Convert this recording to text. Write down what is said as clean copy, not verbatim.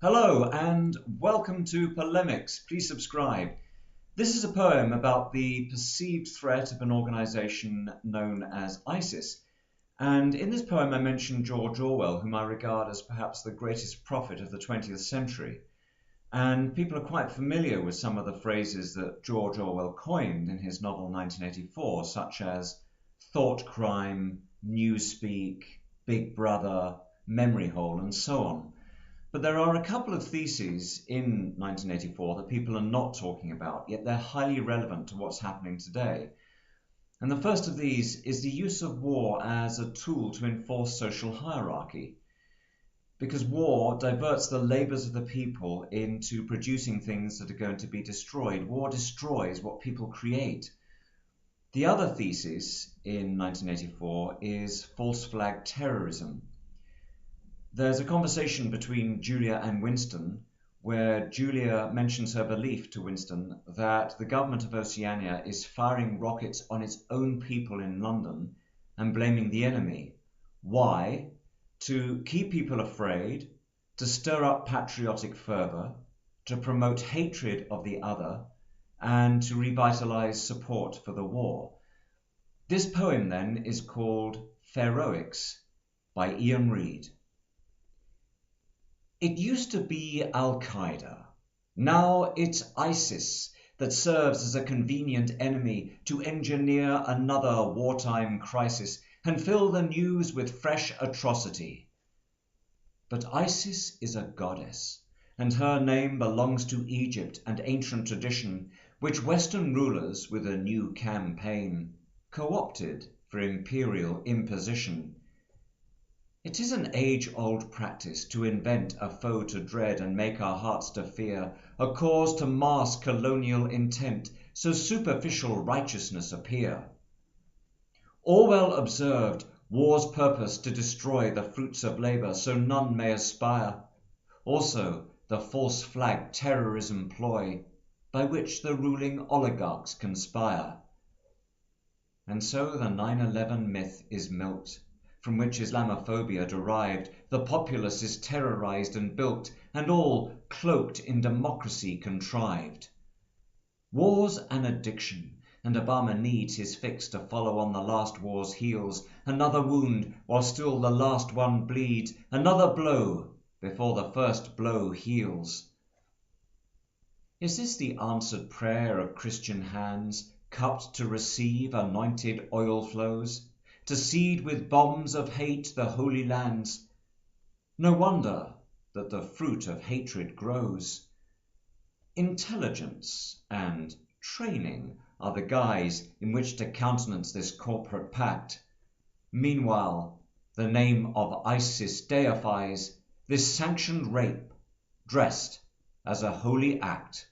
Hello and welcome to Polemics. Please subscribe. This is a poem about the perceived threat of an organization known as ISIS. And in this poem I mention George Orwell, whom I regard as perhaps the greatest prophet of the 20th century. And people are quite familiar with some of the phrases that George Orwell coined in his novel 1984, such as thought crime, newspeak, big brother, memory hole, and so on. But there are a couple of theses in 1984 that people are not talking about, yet they're highly relevant to what's happening today. And the first of these is the use of war as a tool to enforce social hierarchy. Because war diverts the labours of the people into producing things that are going to be destroyed. War destroys what people create. The other thesis in 1984 is false flag terrorism. There's a conversation between Julia and Winston where Julia mentions her belief to Winston that the government of Oceania is firing rockets on its own people in London and blaming the enemy. Why? To keep people afraid, to stir up patriotic fervour, to promote hatred of the other, and to revitalise support for the war. This poem then is called Pharaohics by Ian Reid. It used to be Al-Qaeda. Now it's ISIS that serves as a convenient enemy to engineer another wartime crisis and fill the news with fresh atrocity. But ISIS is a goddess, and her name belongs to Egypt and ancient tradition, which Western rulers, with a new campaign, co-opted for imperial imposition. It is an age-old practice to invent a foe to dread and make our hearts to fear, a cause to mask colonial intent, so superficial righteousness appear. Orwell observed war's purpose to destroy the fruits of labour, so none may aspire. Also the false flag terrorism ploy, by which the ruling oligarchs conspire. And so the 9/11 myth is milked, from which Islamophobia derived, the populace is terrorized and bilked, and all cloaked in democracy contrived. War's an addiction, and Obama needs his fix to follow on the last war's heels, another wound while still the last one bleeds, another blow before the first blow heals. Is this the answered prayer of Christian hands, cupped to receive anointed oil flows? To seed with bombs of hate the holy lands? No wonder that the fruit of hatred grows. Intelligence and training are the guise in which to countenance this corporate pact. Meanwhile, the name of ISIS deifies this sanctioned rape, dressed as a holy act.